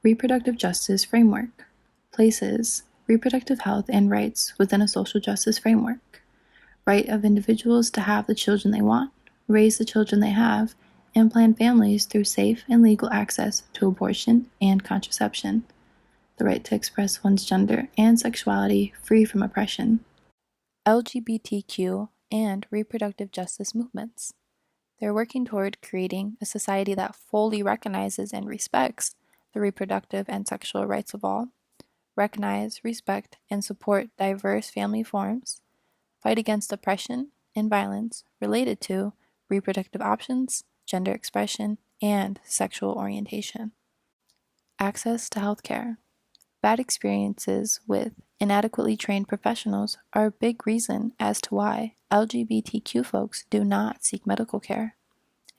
Reproductive justice framework places reproductive health and rights within a social justice framework. Right of individuals to have the children they want, raise the children they have, and plan families through safe and legal access to abortion and contraception. The right to express one's gender and sexuality free from oppression. LGBTQ and reproductive justice movements. They're working toward creating a society that fully recognizes and respects the reproductive and sexual rights of all, recognize, respect, and support diverse family forms, fight against oppression and violence related to reproductive options, gender expression, and sexual orientation. Access to healthcare. Bad experiences with inadequately trained professionals are a big reason as to why LGBTQ folks do not seek medical care.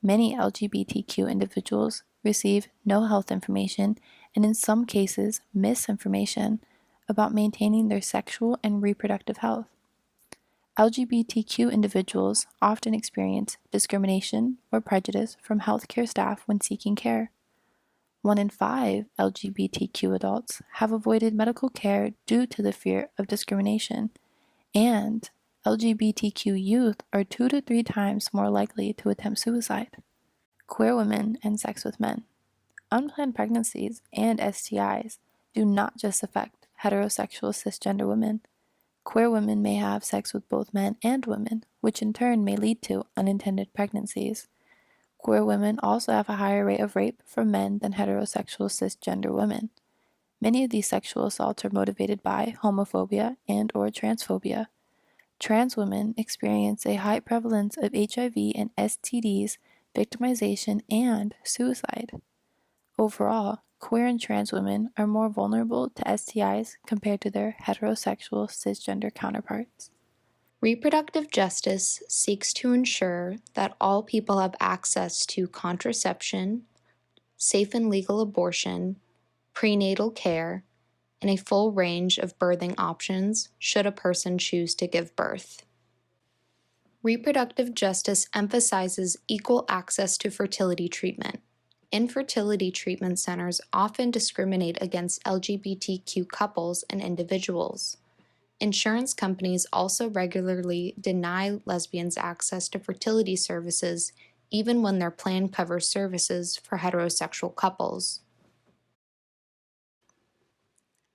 Many LGBTQ individuals receive no health information and in some cases misinformation about maintaining their sexual and reproductive health. LGBTQ individuals often experience discrimination or prejudice from healthcare staff when seeking care. 1 in 5 LGBTQ adults have avoided medical care due to the fear of discrimination, and LGBTQ youth are 2 to 3 times more likely to attempt suicide. Queer women and sex with men. Unplanned pregnancies and STIs do not just affect heterosexual cisgender women. Queer women may have sex with both men and women, which in turn may lead to unintended pregnancies. Queer women also have a higher rate of rape from men than heterosexual cisgender women. Many of these sexual assaults are motivated by homophobia and/or transphobia. Trans women experience a high prevalence of HIV and STDs, victimization, and suicide. Overall, queer and trans women are more vulnerable to STIs compared to their heterosexual cisgender counterparts. Reproductive justice seeks to ensure that all people have access to contraception, safe and legal abortion, prenatal care, and a full range of birthing options should a person choose to give birth. Reproductive justice emphasizes equal access to fertility treatment. Infertility treatment centers often discriminate against LGBTQ couples and individuals. Insurance companies also regularly deny lesbians access to fertility services, even when their plan covers services for heterosexual couples.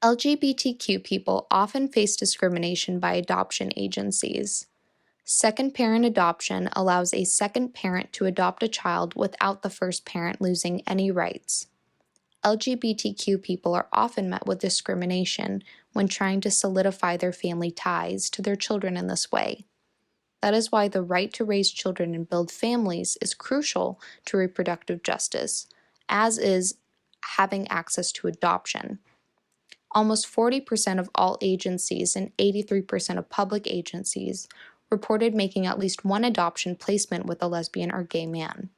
LGBTQ people often face discrimination by adoption agencies. Second parent adoption allows a second parent to adopt a child without the first parent losing any rights. LGBTQ people are often met with discrimination when trying to solidify their family ties to their children in this way. That is why the right to raise children and build families is crucial to reproductive justice, as is having access to adoption. Almost 40% of all agencies and 83% of public agencies reported making at least one adoption placement with a lesbian or gay man.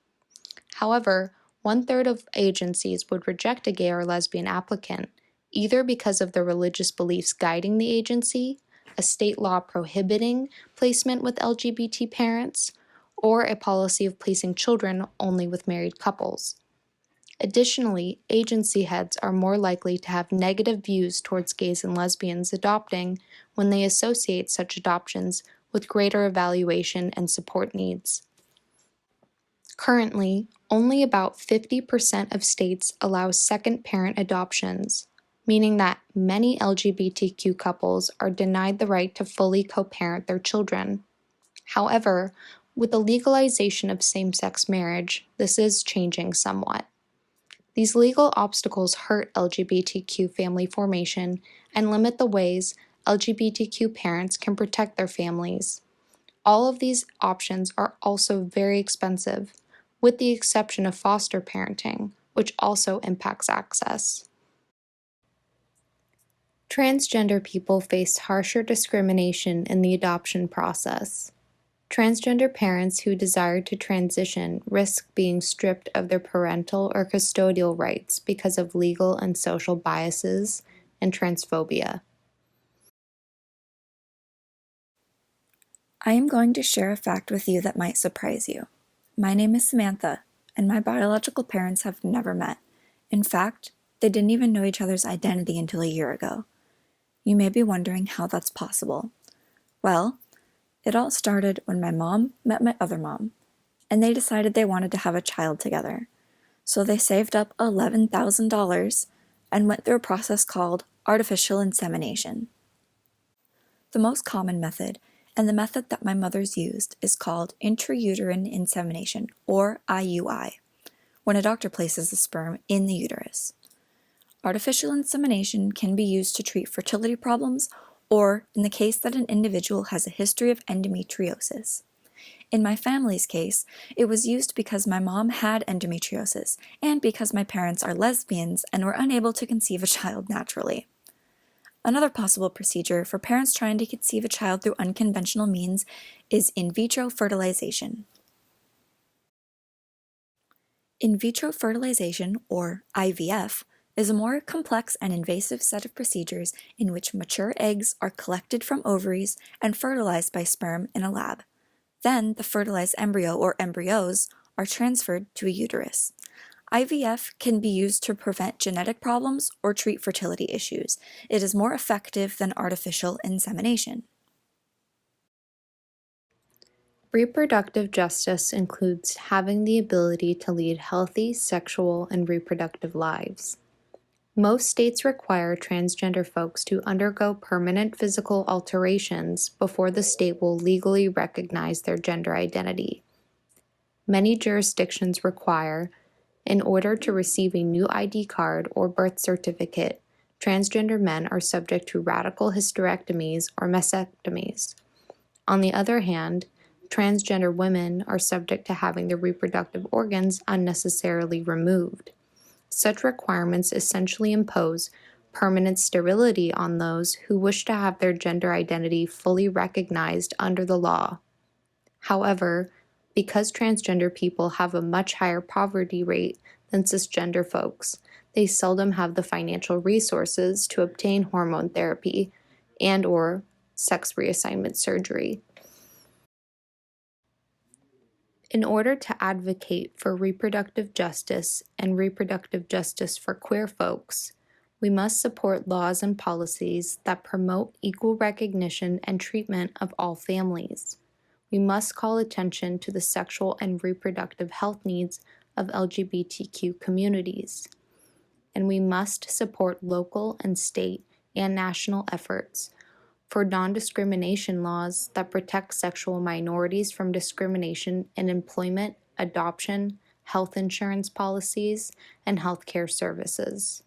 However, 1/3 of agencies would reject a gay or lesbian applicant, either because of the religious beliefs guiding the agency, a state law prohibiting placement with LGBT parents, or a policy of placing children only with married couples. Additionally, agency heads are more likely to have negative views towards gays and lesbians adopting when they associate such adoptions with greater evaluation and support needs. Currently, only about 50% of states allow second parent adoptions, meaning that many LGBTQ couples are denied the right to fully co-parent their children. However, with the legalization of same-sex marriage, this is changing somewhat. These legal obstacles hurt LGBTQ family formation and limit the ways LGBTQ parents can protect their families. All of these options are also very expensive, with the exception of foster parenting, which also impacts access. Transgender people face harsher discrimination in the adoption process. Transgender parents who desire to transition risk being stripped of their parental or custodial rights because of legal and social biases and transphobia. I am going to share a fact with you that might surprise you. My name is Samantha, and my biological parents have never met. In fact, they didn't even know each other's identity until a year ago. You may be wondering how that's possible. Well, it all started when my mom met my other mom, and they decided they wanted to have a child together. So they saved up $11,000 and went through a process called artificial insemination. The most common method, and the method that my mother's used, is called intrauterine insemination, or IUI, when a doctor places the sperm in the uterus. Artificial insemination can be used to treat fertility problems or in the case that an individual has a history of endometriosis. In my family's case, it was used because my mom had endometriosis and because my parents are lesbians and were unable to conceive a child naturally. Another possible procedure for parents trying to conceive a child through unconventional means is in vitro fertilization. In vitro fertilization, or IVF, is a more complex and invasive set of procedures in which mature eggs are collected from ovaries and fertilized by sperm in a lab. Then the fertilized embryo or embryos are transferred to a uterus. IVF can be used to prevent genetic problems or treat fertility issues. It is more effective than artificial insemination. Reproductive justice includes having the ability to lead healthy sexual and reproductive lives. Most states require transgender folks to undergo permanent physical alterations before the state will legally recognize their gender identity. Many jurisdictions require, in order to receive a new ID card or birth certificate, transgender men are subject to radical hysterectomies or mastectomies. On the other hand, transgender women are subject to having their reproductive organs unnecessarily removed. Such requirements essentially impose permanent sterility on those who wish to have their gender identity fully recognized under the law. However, because transgender people have a much higher poverty rate than cisgender folks, they seldom have the financial resources to obtain hormone therapy and/or sex reassignment surgery. In order to advocate for reproductive justice and reproductive justice for queer folks, we must support laws and policies that promote equal recognition and treatment of all families. We must call attention to the sexual and reproductive health needs of LGBTQ communities. And we must support local and state and national efforts for non-discrimination laws that protect sexual minorities from discrimination in employment, adoption, health insurance policies, and healthcare services.